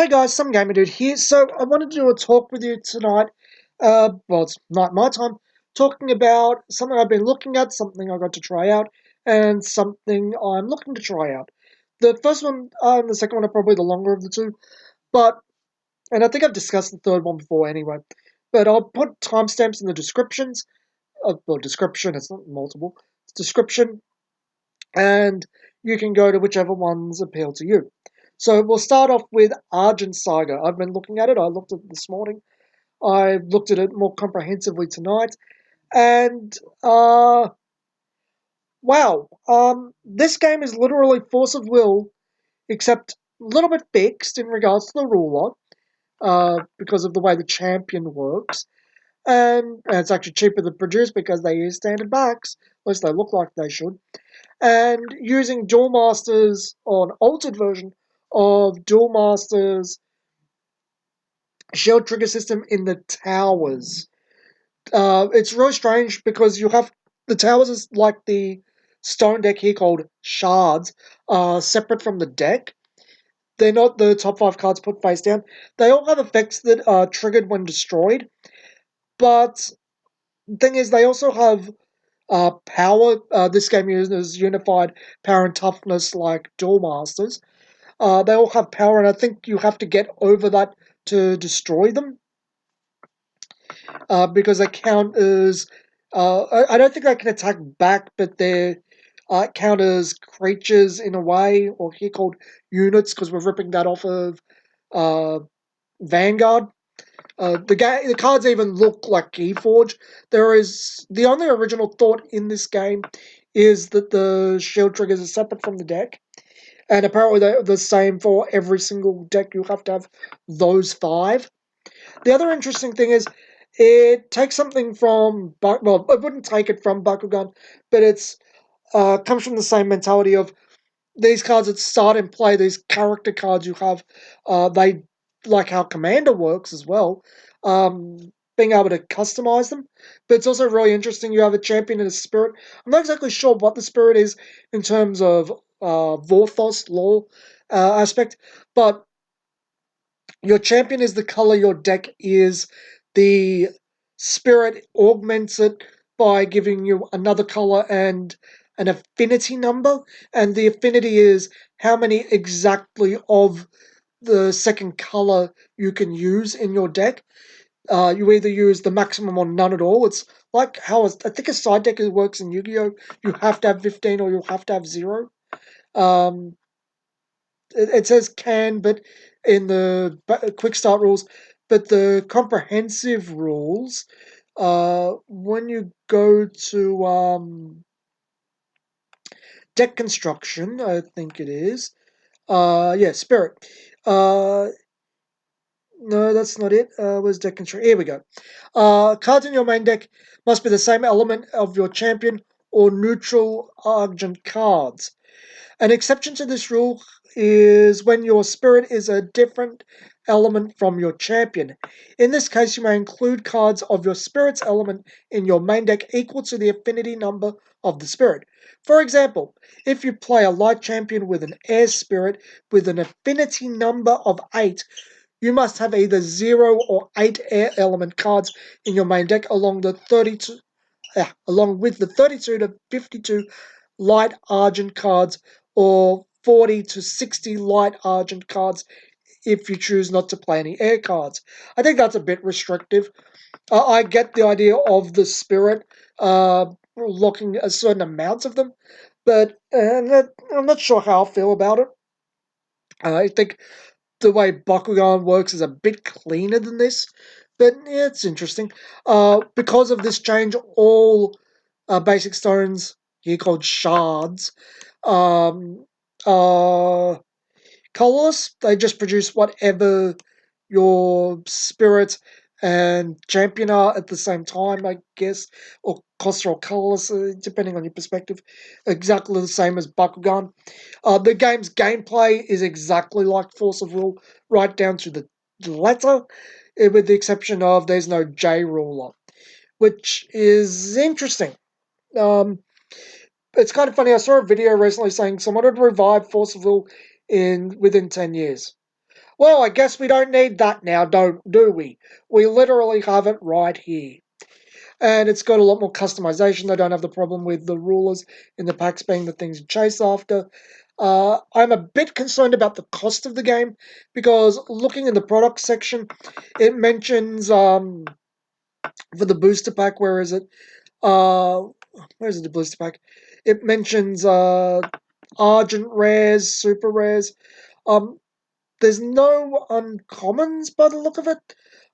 Hey guys, some gamer dude here. So I wanted to do a talk with you tonight. Well, it's not my time. Talking about something I've been looking at, something I got to try out, and something I'm looking to try out. The first one and the second one are probably the longer of the two, and I think I've discussed the third one before anyway. But I'll put timestamps in the descriptions. Description. It's not multiple. It's description, and you can go to whichever ones appeal to you. So we'll start off with Argent Saga. I've been looking at it. I looked at it this morning. I looked at it more comprehensively tonight, and wow, this game is literally Force of Will, except a little bit fixed in regards to the ruler, because of the way the champion works, and it's actually cheaper to produce because they use standard backs. At least they look like they should. And using Duel Masters or an altered version of Duel Masters shield trigger system in the towers. It's really strange because you have the towers is like the stone deck here called shards, separate from the deck. They're not the top five cards put face down. They all have effects that are triggered when destroyed, but the thing is, they also have power. This game uses unified power and toughness like Duel Masters. They all have power, and I think you have to get over that to destroy them, because they count as. I don't think they can attack back, but they're count as creatures in a way, or here called units, because we're ripping that off of uh, Vanguard. The cards even look like KeyForge. There is the only original thought in this game is that the shield triggers are separate from the deck, and apparently they're the same for every single deck. You have to have those five. The other interesting thing is it takes something from well, it wouldn't take it from Bakugan, but it's comes from the same mentality of these cards that start in play. These character cards you have, they like how Commander works as well. Being able to customize them, but it's also really interesting. You have a champion and a spirit. I'm not exactly sure what the spirit is in terms of Vorthos lore aspect, but your champion is the color your deck is. The spirit augments it by giving you another color and an affinity number. And the affinity is how many exactly of the second color you can use in your deck. You either use the maximum or none at all. It's like how I think a side deck works in Yu-Gi-Oh! You have to have 15 or you have to have 0. Um, it says can, but in the quick start rules, but the comprehensive rules, when you go to deck construction, I think it is. Yeah, spirit. Uh, no, that's not it. Where's deck construction? Here we go. Cards in your main deck must be the same element of your champion or neutral argent cards. An exception to this rule is when your spirit is a different element from your champion. In this case, you may include cards of your spirit's element in your main deck equal to the affinity number of the spirit. For example, if you play a light champion with an air spirit with an affinity number of 8, you must have either 0 or 8 air element cards in your main deck along with the 32 to 52 light argent cards or 40 to 60 light argent cards if you choose not to play any air cards. I think that's a bit restrictive. I get the idea of the spirit locking a certain amount of them, but I'm not sure how I feel about it. I think the way Bakugan works is a bit cleaner than this, but yeah, it's interesting. Because of this change, all basic stones, here called shards, um, are colorless. They just produce whatever your spirit and champion are at the same time, I guess, or cost or colorless, depending on your perspective. Exactly the same as Bakugan. The game's gameplay is exactly like Force of Will, right down to the letter, with the exception of there's no J ruler, which is interesting. Um, it's kind of funny. I saw a video recently saying someone would revive Force of Will in within 10 years. Well, I guess we don't need that now, do we? We literally have it right here. And it's got a lot more customization. They don't have the problem with the rulers in the packs being the things you chase after. I'm a bit concerned about the cost of the game because looking in the product section, it mentions for the booster pack, where is it? Uh, where is it? The booster pack. It mentions Argent rares, super rares. Um, there's no uncommons by the look of it.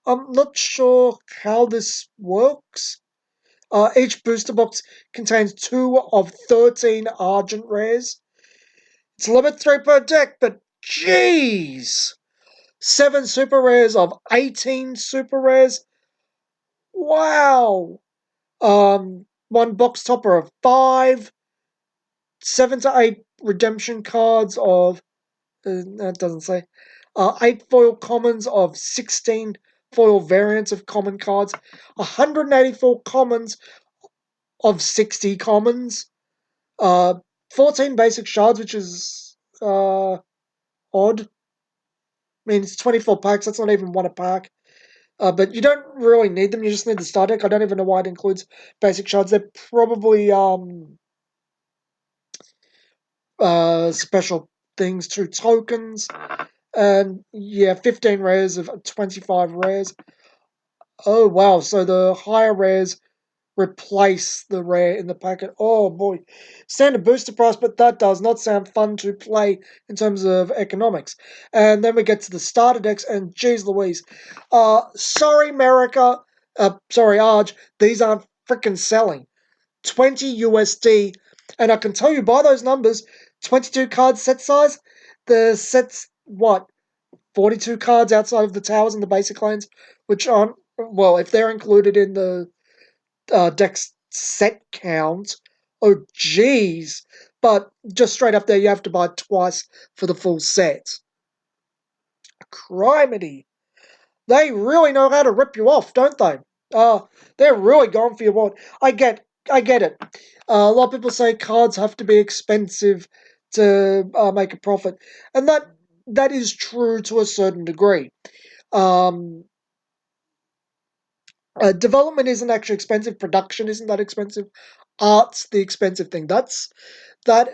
I'm not sure how this works. Each booster box contains 2 of 13 Argent rares. It's limit 3 per deck, but jeez! 7 super rares of 18 super rares? Wow! 1 box topper of 5, 7 to 8 redemption cards of, that doesn't say, 8 foil commons of 16 foil variants of common cards, 184 commons of 60 commons, uh, 14 basic shards, which is odd. I mean, it's 24 packs, that's not even one a pack. But you don't really need them, you just need the star deck. I don't even know why it includes basic shards. They're probably special things, 2 tokens, and yeah, 15 rares of 25 rares. Oh wow, so the higher rares replace the rare in the packet. Oh boy. Standard booster price, but that does not sound fun to play in terms of economics. And then we get to the starter decks, and geez Louise. Sorry, America. Sorry, Arj. These aren't freaking selling. 20 USD. And I can tell you by those numbers, 22 card set size. The set's what? 42 cards outside of the towers and the basic lanes, which aren't, well, if they're included in the deck's set count. Oh, jeez. But just straight up there, you have to buy twice for the full set. Criminy. They really know how to rip you off, don't they? They're really going for your wallet. I get it. A lot of people say cards have to be expensive to make a profit, and that is true to a certain degree. Um, Development isn't actually expensive. Production isn't that expensive. Art's the expensive thing. That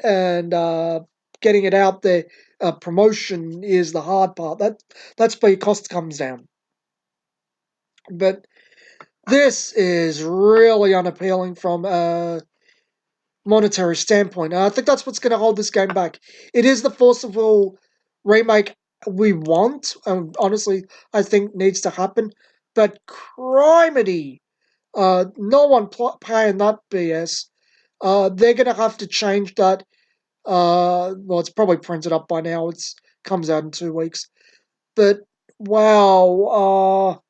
and getting it out there. Promotion is the hard part. That's where your cost comes down. But this is really unappealing from a monetary standpoint. And I think that's what's going to hold this game back. It is the forcible remake we want, and honestly, I think needs to happen. But criminy, no one paying that BS. They're going to have to change that. Well, it's probably printed up by now. It's comes out in 2 weeks. But wow,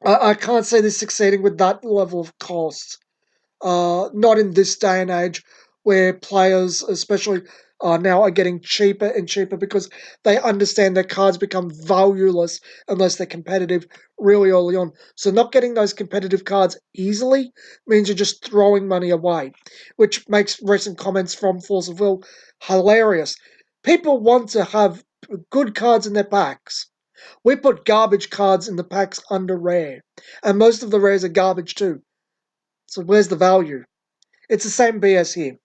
I can't see this succeeding with that level of cost. Not in this day and age where players, especially now, are getting cheaper and cheaper because they understand their cards become valueless unless they're competitive really early on. So, not getting those competitive cards easily means you're just throwing money away, which makes recent comments from Force of Will hilarious. People want to have good cards in their packs. We put garbage cards in the packs under rare, and most of the rares are garbage too. So, where's the value? It's the same BS here.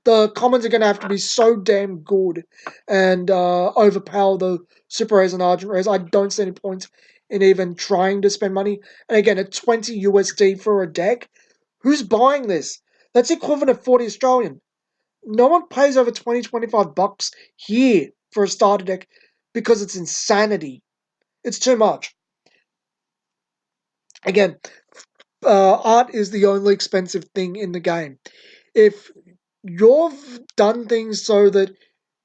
The commons are going to have to be so damn good and overpower the super rares and argent rares. I don't see any point in even trying to spend money. And again, at 20 USD for a deck, who's buying this? That's equivalent of 40 Australian. No one pays over 20, 25 bucks here for a starter deck because it's insanity. It's too much. Again, art is the only expensive thing in the game. If you've done things so that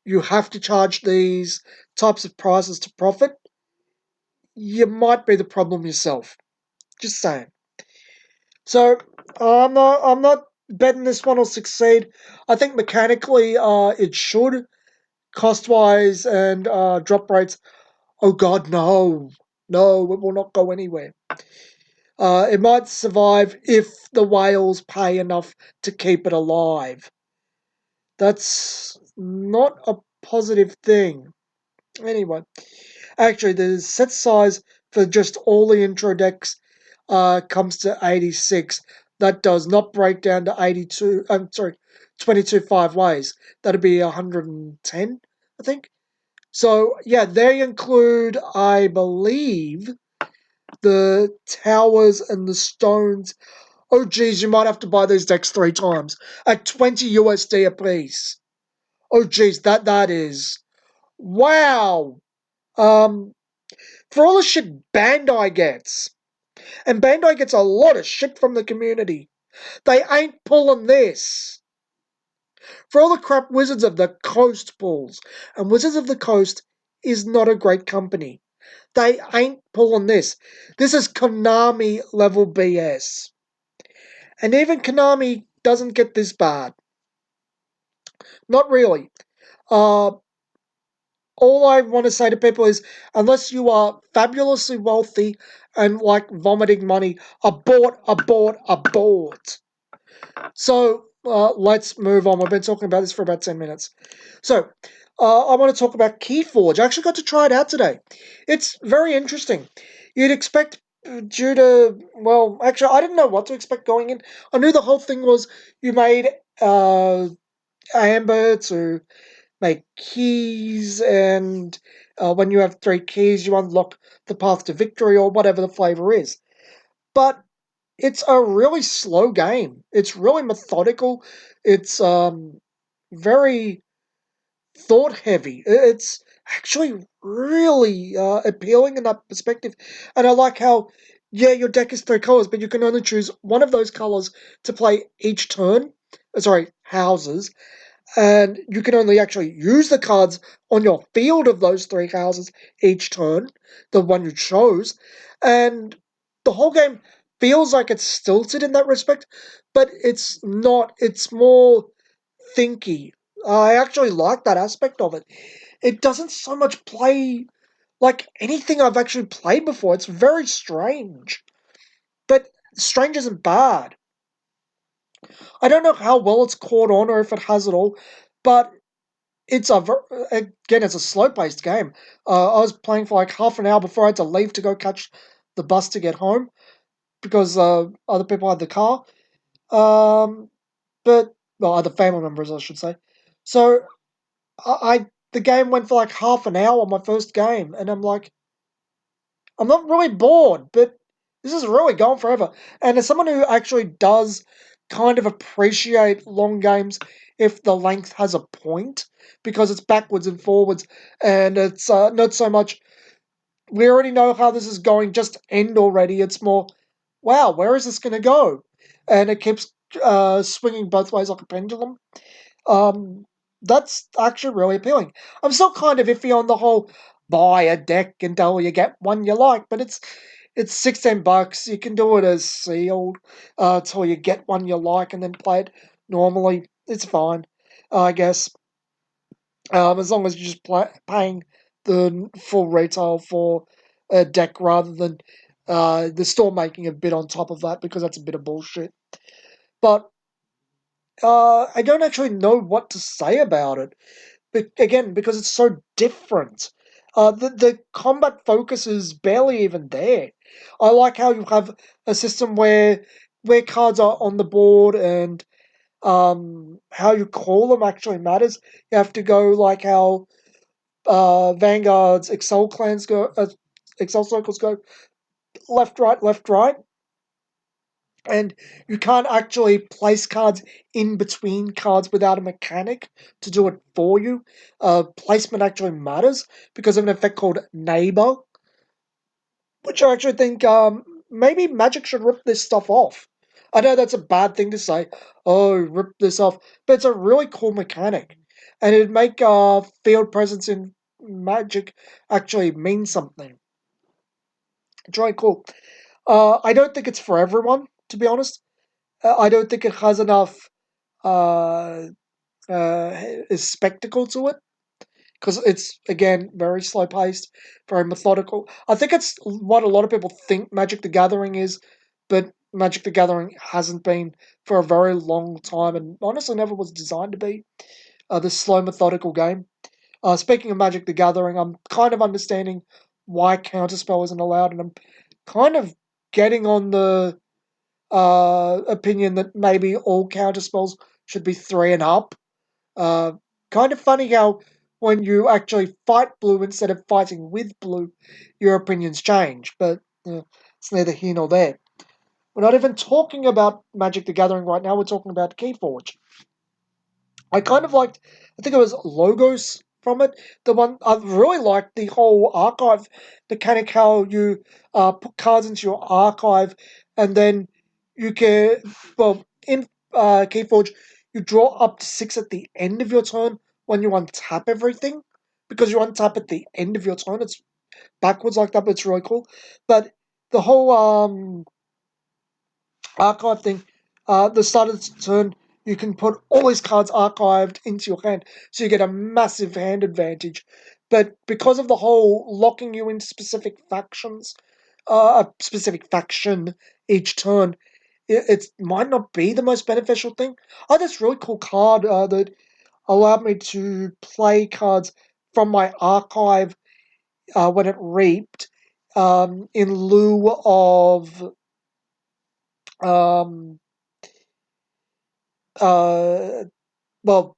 you have to charge these types of prices to profit, you might be the problem yourself. Just saying. So I'm not betting this one will succeed. I think mechanically it should. Cost wise and drop rates. Oh god, no. No, it will not go anywhere. It might survive if the whales pay enough to keep it alive. That's not a positive thing. Anyway, actually, the set size for just all the intro decks comes to 86. That does not break down to 82. I'm sorry, 22 five ways. That'd be 110, I think. So yeah, they include, I believe, the towers and the stones. Oh geez, you might have to buy these decks 3 times at 20 USD a piece. Oh geez, that is wow. Um, for all the shit Bandai gets, and Bandai gets a lot of shit from the community. They ain't pulling this. For all the crap Wizards of the Coast pulls, and Wizards of the Coast is not a great company. They ain't pulling this. This is Konami level BS. And even Konami doesn't get this bad. Not really. Uh, all I want to say to people is, unless you are fabulously wealthy and like vomiting money, abort, abort, abort. So let's move on. We've been talking about this for about 10 minutes. So I want to talk about KeyForge. I actually got to try it out today. It's very interesting. You'd expect, due to, well, actually, I didn't know what to expect going in. I knew the whole thing was you made amber to make keys, and when you have 3 keys, you unlock the path to victory or whatever the flavor is. But it's a really slow game. It's really methodical. It's very thought heavy. It's actually really appealing in that perspective. And I like how, yeah, your deck is 3 colors, but you can only choose one of those colors to play each turn. Sorry, houses. And you can only actually use the cards on your field of those 3 houses each turn, the one you chose. And the whole game feels like it's stilted in that respect, but it's not. It's more thinky. I actually like that aspect of it. It doesn't so much play like anything I've actually played before. It's very strange. But strange isn't bad. I don't know how well it's caught on or if it has it all, but it's again, it's a slow-paced game. I was playing for like half an hour before I had to leave to go catch the bus to get home because other people had the car. Um, but well, other family members, I should say. So I the game went for like half an hour, my first game, and I'm like, I'm not really bored, but this is really going forever. And as someone who actually does kind of appreciate long games if the length has a point, because it's backwards and forwards, and it's not so much, we already know how this is going, just end already. It's more, wow, where is this going to go? And it keeps swinging both ways like a pendulum. Um, that's actually really appealing. I'm still kind of iffy on the whole buy a deck until you get one you like, but it's $16. You can do it as sealed till you get one you like, and then play it normally. It's fine, I guess. As long as you're just paying the full retail for a deck rather than the store making a bit on top of that, because that's a bit of bullshit. But I don't actually know what to say about it. But again, because it's so different. The combat focus is barely even there. I like how you have a system where cards are on the board, and how you call them actually matters. You have to go like how Vanguard's Excel circles go left, right, and you can't actually place cards in between cards without a mechanic to do it for you. Placement actually matters because of an effect called Neighbor, which I actually think maybe Magic should rip this stuff off. I know that's a bad thing to say, oh, rip this off, but it's a really cool mechanic, and it'd make field presence in Magic actually mean something. It's really cool. I don't think it's for everyone, to be honest. I don't think it has enough uh, spectacle to it, because it's again very slow paced, very methodical. I think it's what a lot of people think Magic the Gathering is, but Magic the Gathering hasn't been for a very long time, and honestly never was designed to be this slow methodical game. Speaking of Magic the Gathering, I'm kind of understanding why Counterspell isn't allowed, and I'm kind of getting on the opinion that maybe all Counterspells should be 3 and up. Uh, Kind of funny how when you actually fight blue instead of fighting with blue, your opinions change, but it's neither here nor there. We're not even talking about Magic the Gathering right now, we're talking about KeyForge. I kind of liked, I think it was Logos from it. The one I really liked the whole archive mechanic, how you put cards into your archive, and then you can, well, in Keyforge, you draw up to 6 at the end of your turn when you untap everything. Because you untap at the end of your turn, it's backwards like that, but it's really cool. But the whole archive thing, the start of the turn, you can put all these cards archived into your hand, so you get a massive hand advantage. But because of the whole locking you into specific factions, a specific faction each turn, it might not be the most beneficial thing. I had this really cool card that allowed me to play cards from my archive when it reaped, in lieu of um, uh, well,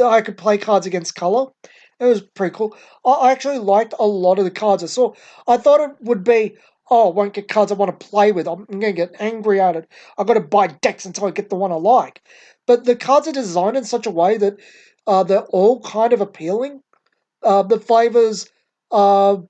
I could play cards against color. It was pretty cool. I actually liked a lot of the cards I saw. I thought it would be, oh, I won't get cards I want to play with. I'm going to get angry at it. I've got to buy decks until I get the one I like. But the cards are designed in such a way that they're all kind of appealing. The flavors are,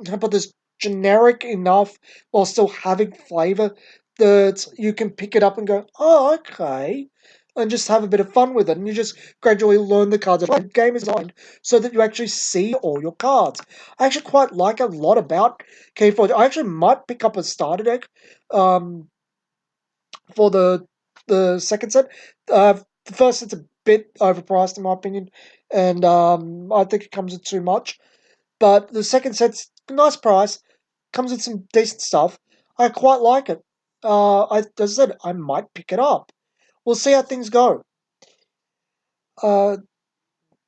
can I put this, generic enough while still having flavor that you can pick it up and go, oh, okay, and just have a bit of fun with it. And you just gradually learn the cards. The game is designed so that you actually see all your cards. I actually quite like a lot about KeyForge. I actually might pick up a starter deck um, for the second set. The first set's a bit overpriced in my opinion, and I think it comes at too much. But the second set's a nice price, comes with some decent stuff. I quite like it. As I said, I might pick it up. We'll see how things go. Uh,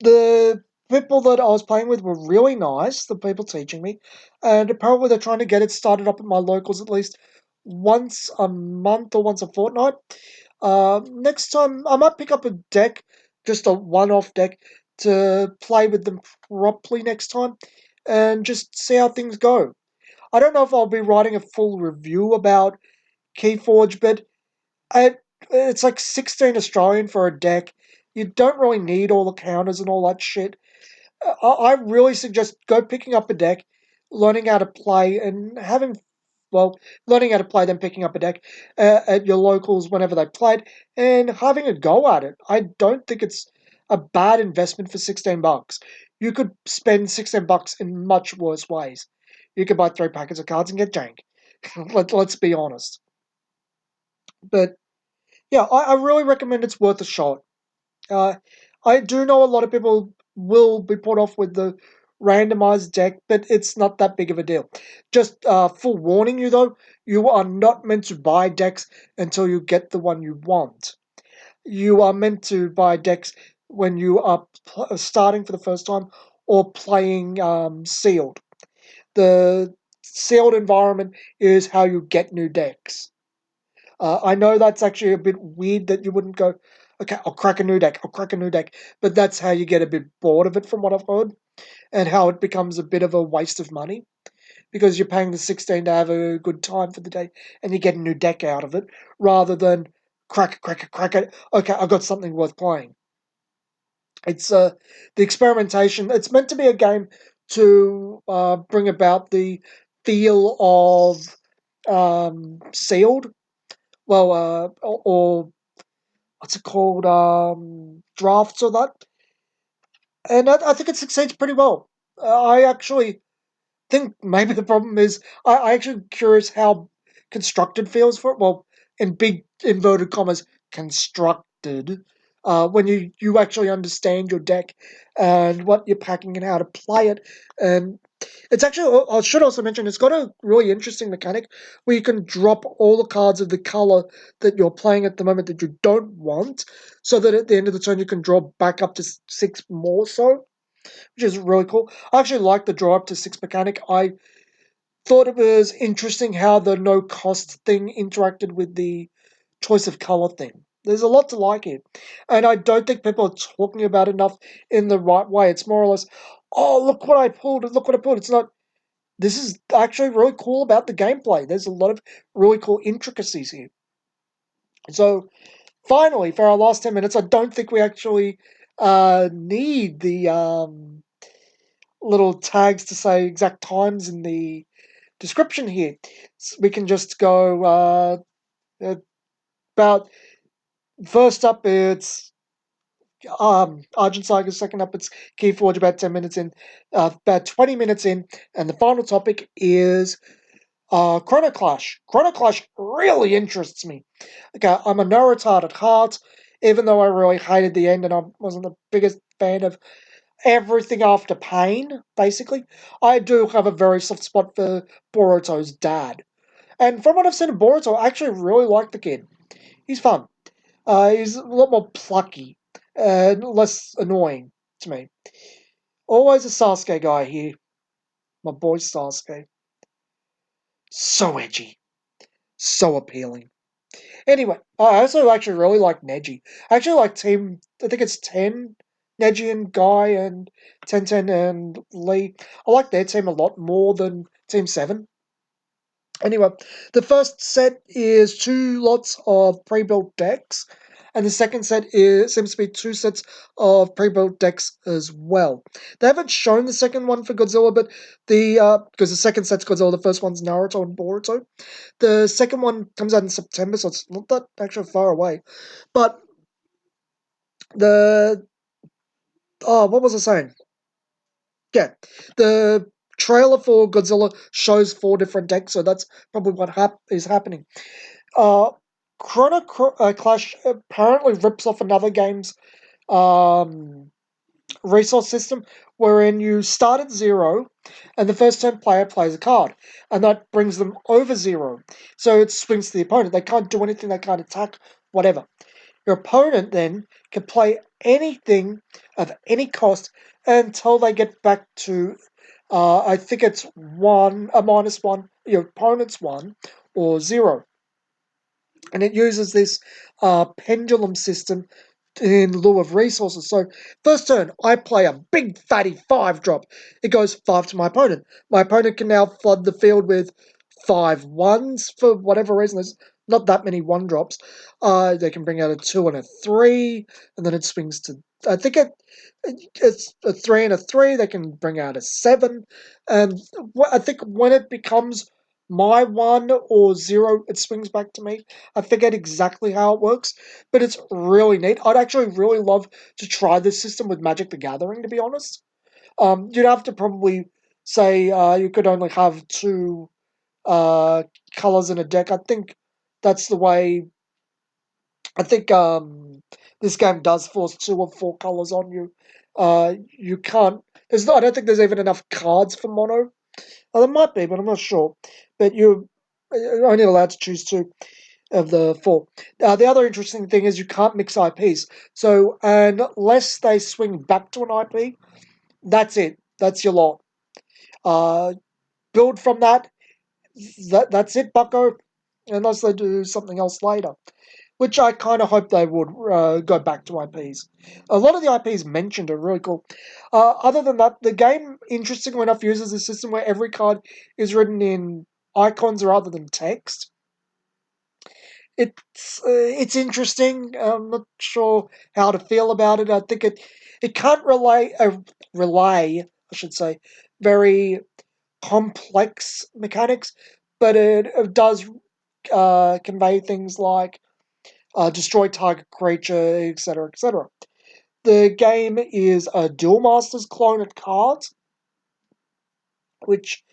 the people that I was playing with were really nice, the people teaching me, and apparently they're trying to get it started up at my locals at least once a month or once a fortnight. Next time, I might pick up a deck, just a one-off deck, to play with them properly next time, and just see how things go. I don't know if I'll be writing a full review about KeyForge, but I, it's like 16 Australian for a deck. You don't really need all the counters and all that shit. I really suggest go picking up a deck, learning how to play, and having, well, learning how to play, then picking up a deck at your locals whenever they played, and having a go at it. I don't think it's a bad investment for $16. You could spend $16 in much worse ways. You could buy 3 packets of cards and get jank. Let's be honest. But yeah, I really recommend it's worth a shot. Uh, I do know a lot of people will be put off with the randomized deck, but it's not that big of a deal. Just full warning you though, you are not meant to buy decks until you get the one you want. You are meant to buy decks when you are starting for the first time or playing sealed. The sealed environment is how you get new decks. I know that's actually a bit weird that you wouldn't go, okay, I'll crack a new deck, I'll crack a new deck. But that's how you get a bit bored of it from what I've heard, and how it becomes a bit of a waste of money because you're paying the 16 to have a good time for the day and you get a new deck out of it rather than crack it. Okay, I got something worth playing. It's the experimentation. It's meant to be a game to bring about the feel of sealed. Well, or what's it called, drafts or that. And I think it succeeds pretty well. I actually think maybe the problem is I actually curious how constructed feels for it. Well, in big inverted commas, constructed. When you actually understand your deck and what you're packing and how to play it, and it's actually, I should also mention, it's got a really interesting mechanic where you can drop all the cards of the color that you're playing at the moment that you don't want, so that at the end of the turn you can draw back up to 6 more so. which is really cool. I actually like the draw up to 6 mechanic. I thought it was interesting how the no cost thing interacted with the choice of color thing. There's a lot to like here. And I don't think people are talking about it enough in the right way. It's more or less, oh, look what I pulled, look what I pulled. It's not, this is actually really cool about the gameplay. There's a lot of really cool intricacies here. So, finally, for our last 10 minutes, I don't think we actually need the little tags to say exact times in the description here. So we can just go about first up, it's Argent Saga. Second up, it's KeyForge. About 10 minutes in, about 20 minutes in, and the final topic is Chrono Clash. Chrono Clash really interests me. Okay, I'm a Naruto at heart, even though I really hated the end and I wasn't the biggest fan of everything after Pain, basically. I do have a very soft spot for Boruto's dad. And from what I've seen of Boruto, I actually really like the kid. He's fun. He's a lot more plucky and less annoying to me. Always a Sasuke guy here. My boy Sasuke. So edgy. So appealing. Anyway, I also actually really like Neji. I actually like Team, I think it's 10, Neji and Guy and Tenten and Lee. I like their team a lot more than Team 7. Anyway, the first set is 2 lots of pre-built decks, and the second set seems to be 2 sets of pre-built decks as well. They haven't shown the second one for Godzilla, but because the second set's Godzilla, the first one's Naruto and Boruto. The second one comes out in September, so it's not that actually far away. But the what was I saying? Yeah, the trailer for Godzilla shows 4 different decks, so that's probably what is happening. Uh, Clash apparently rips off another game's um, resource system, wherein you start at 0, and the first turn player plays a card, and that brings them over 0. So it swings to the opponent. They can't do anything, they can't attack, whatever. Your opponent then can play anything of any cost until they get back to, I think it's a -1, your opponent's 1, or 0. And it uses this pendulum system in lieu of resources. So, first turn, I play a big fatty 5 drop. It goes 5 to my opponent. My opponent can now flood the field with 5 1s for whatever reason. There's not that many 1 drops. They can bring out a 2 and a 3, and then it swings to. I think it's a 3 and a 3. They can bring out a 7, and I think when it becomes my 1 or 0, it swings back to me. I forget exactly how it works, but it's really neat. I'd actually really love to try this system with Magic the Gathering, to be honest. You'd have to probably say you could only have 2 uh, colors in a deck. I think that's the way. I think this game does force 2 or 4 colors on you. You can't. There's not. I don't think there's even enough cards for mono. Well, there might be, but I'm not sure. But you're only allowed to choose 2 of the 4. The other interesting thing is you can't mix IPs. So unless they swing back to an IP, that's it. That's your lot. Uh, build from that. That's it, Bucko. Unless they do something else later, which I kind of hope they would go back to IPs. A lot of the IPs mentioned are really cool. Other than that, the game, interestingly enough, uses a system where every card is written in icons rather than text. It's interesting. I'm not sure how to feel about it. I think it can't relay, I should say, very complex mechanics, but it does convey things like destroy target creature, etc., etc. The game is a Duel Masters clone at cards, which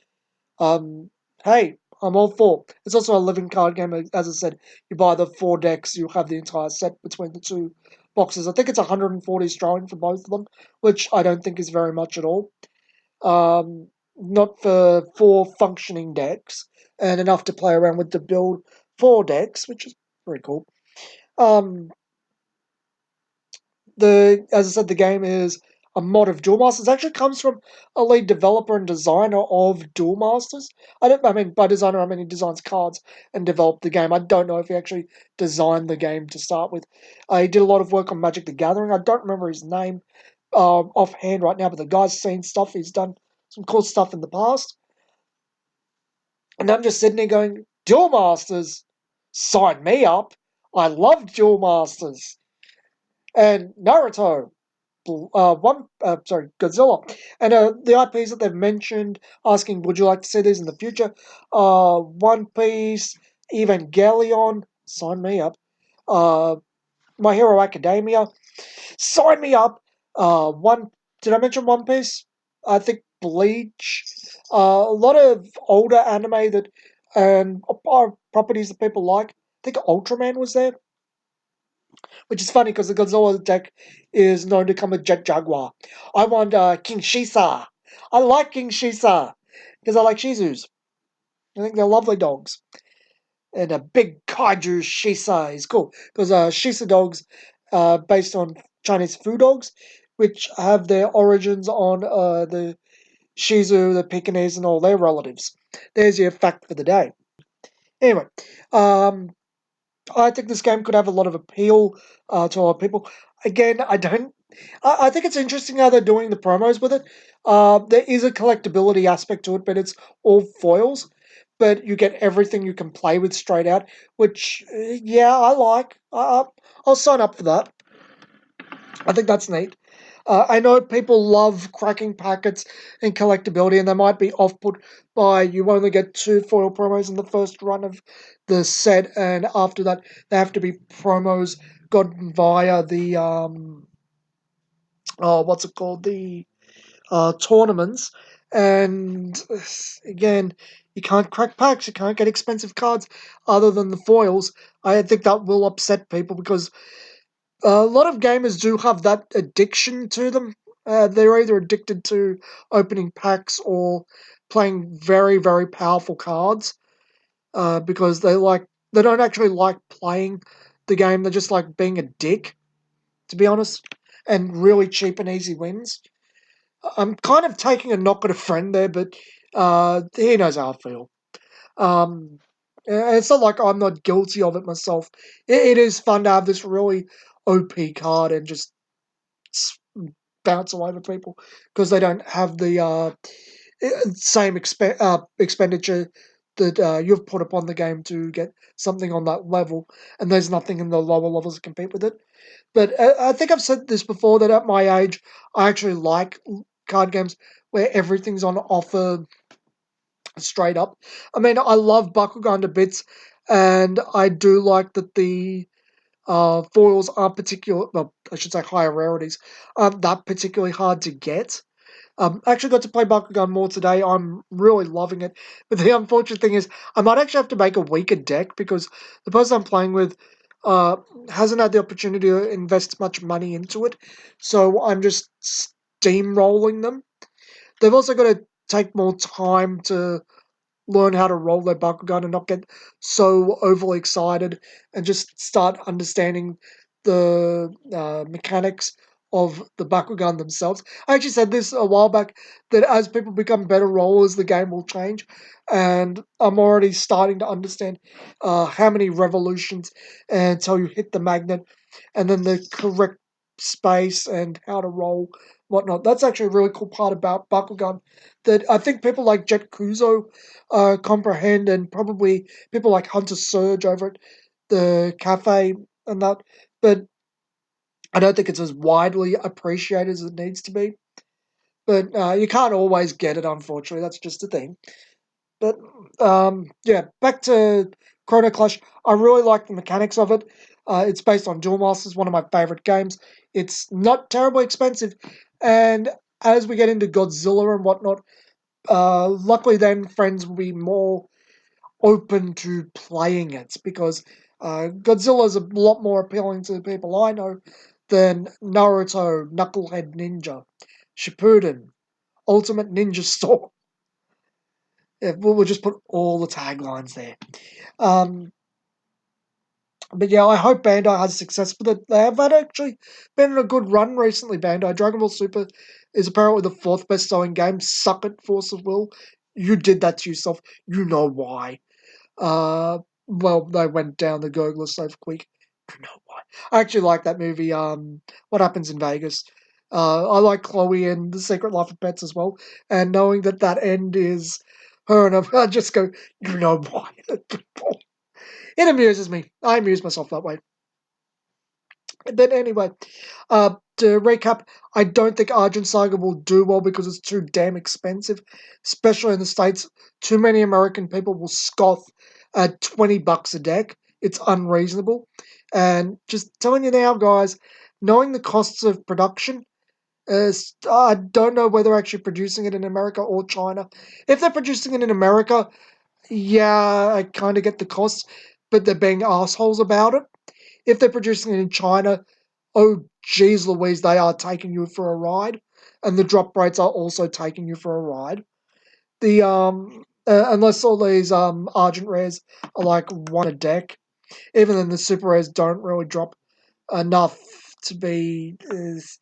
Um, hey, I'm all for. It's also a living card game. As I said, you buy the 4 decks, you have the entire set between the 2 boxes. I think it's 140 Australian for both of them, which I don't think is very much at all. Not for 4 functioning decks, and enough to play around with to build 4 decks, which is very cool. Um, as I said, the game is a mod of Duel Masters. It actually comes from a lead developer and designer of Duel Masters. I mean, by designer, I mean he designs cards and developed the game. I don't know if he actually designed the game to start with. He did a lot of work on Magic the Gathering. I don't remember his name offhand right now, but the guy's seen stuff. He's done some cool stuff in the past. And I'm just sitting there going, Duel Masters, sign me up. I love Duel Masters. And Naruto, Godzilla, and the IPs that they've mentioned, asking, would you like to see these in the future? One Piece, Evangelion, sign me up. Uh, My Hero Academia, sign me up. Did I mention One Piece? I think Bleach. A lot of older anime that and properties that people like. I think Ultraman was there, which is funny because the Godzilla deck is known to come with Jet Jaguar. I want King Shisa. I like King Shisa because I like Shizus. I think they're lovely dogs. And a big kaiju Shisa is cool because Shisa dogs are based on Chinese food dogs, which have their origins on the Shizu, the Pekingese, and all their relatives. There's your fact for the day. Anyway, um, I think this game could have a lot of appeal to a lot of people. Again, I don't. I think it's interesting how they're doing the promos with it. There is a collectability aspect to it, but it's all foils. But you get everything you can play with straight out, which, yeah, I like. I'll sign up for that. I think that's neat. I know people love cracking packets and collectability, and they might be off-put by you only get 2 foil promos in the first run of the set, and after that, they have to be promos gotten via the what's it called, the tournaments. And again, you can't crack packs, you can't get expensive cards other than the foils. I think that will upset people because a lot of gamers do have that addiction to them. They're either addicted to opening packs or playing very, very powerful cards because they don't actually like playing the game. They just like being a dick, to be honest, and really cheap and easy wins. I'm kind of taking a knock at a friend there, but he knows how I feel. Um, it's not like I'm not guilty of it myself. It is fun to have this really OP card and just bounce all over people because they don't have the same expenditure that you've put upon the game to get something on that level, and there's nothing in the lower levels to compete with it. But I think I've said this before that at my age, I actually like card games where everything's on offer straight up. I mean, I love Bakugan to bits, and I do like that the foils aren't particular, well, I should say higher rarities, aren't that particularly hard to get. I actually got to play Bakugan more today. I'm really loving it. But the unfortunate thing is, I might actually have to make a weaker deck because the person I'm playing with uh, hasn't had the opportunity to invest much money into it. So I'm just steamrolling them. They've also got to take more time to learn how to roll their Bakugan and not get so overly excited and just start understanding the mechanics of the Bakugan themselves. I actually said this a while back that as people become better rollers, the game will change. And I'm already starting to understand how many revolutions until you hit the magnet and then the correct space and how to roll, whatnot. That's actually a really cool part about Bakugan that I think people like Jet Kuzo comprehend, and probably people like Hunter Surge over at the cafe and that. But I don't think it's as widely appreciated as it needs to be. But you can't always get it, unfortunately. That's just the thing. But yeah, back to Chrono Clash. I really like the mechanics of it. It's based on Duel Masters, one of my favorite games. It's not terribly expensive, and as we get into Godzilla and whatnot, luckily then friends will be more open to playing it because Godzilla is a lot more appealing to the people I know than Naruto, Knucklehead Ninja, Shippuden, Ultimate Ninja Storm. Yeah, we'll just put all the taglines there. Um, But yeah, I hope Bandai has success with it. They have had actually been in a good run recently, Bandai. Dragon Ball Super is apparently the fourth best selling game. Suck it, Force of Will. You did that to yourself. You know why. Well, they went down the gurgler so quick. You know why. I actually like that movie, What Happens in Vegas. I like Chloe and The Secret Life of Pets as well. And knowing that that end is her and I just go, you know why. It amuses me. I amuse myself that way. But anyway, to recap, I don't think Argent Saga will do well because it's too damn expensive, especially in the States. Too many American people will scoff at $20 a deck. It's unreasonable. And just telling you now, guys, knowing the costs of production, I don't know whether they're actually producing it in America or China. If they're producing it in America, yeah, I kind of get the costs, but they're being assholes about it. If they're producing it in China, oh geez Louise, they are taking you for a ride, and the drop rates are also taking you for a ride. The unless all these Argent rares are like one a deck, even then the super rares don't really drop enough to be because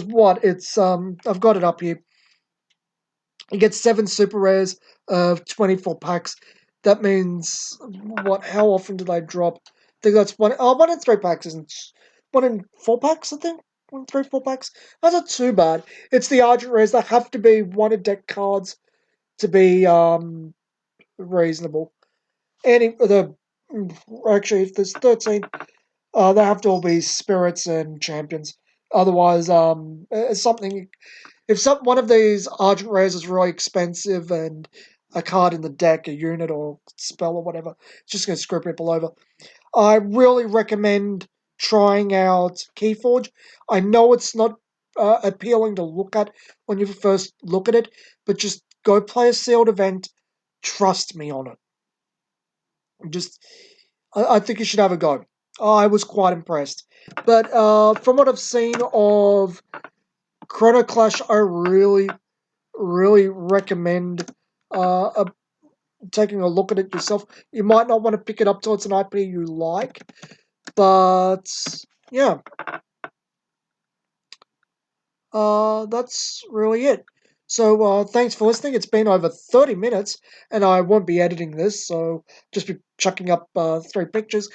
what it's I've got it up here. You get 7 super rares of 24 packs. That means what? How often do they drop? I think that's one. Oh, 1 in 3 packs isn't. 1 in 4 packs, I think. 1 in 3, 4 packs. That's not too bad. It's the Argent rares that have to be one a deck cards to be reasonable. Any the actually, if there's 13, they have to all be spirits and champions. Otherwise, it's something if one of these Argent rares is really expensive and a card in the deck, a unit or spell or whatever, it's just going to screw people over. I really recommend trying out KeyForge. I know it's not appealing to look at when you first look at it, but just go play a sealed event. Trust me on it. Just, I think you should have a go. I was quite impressed. But from what I've seen of Chrono Clash, I really recommend taking a look at it yourself. You might not want to pick it up till it's an IP you like, but yeah, that's really it. So thanks for listening. It's been over 30 minutes, and I won't be editing this, so just be chucking up 3 pictures.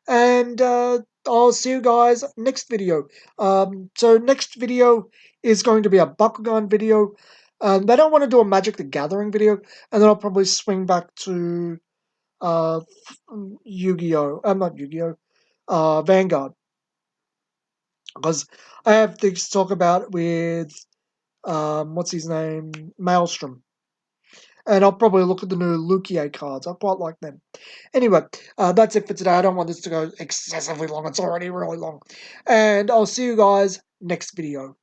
And I'll see you guys next video. So next video is going to be a Bakugan video. They don't want to do a Magic the Gathering video, and then I'll probably swing back to uh, Yu-Gi-Oh. I'm not Yu-Gi-Oh. Vanguard, because I have things to talk about with what's his name, Maelstrom, and I'll probably look at the new Lukia cards. I quite like them. Anyway, that's it for today. I don't want this to go excessively long. It's already really long, and I'll see you guys next video.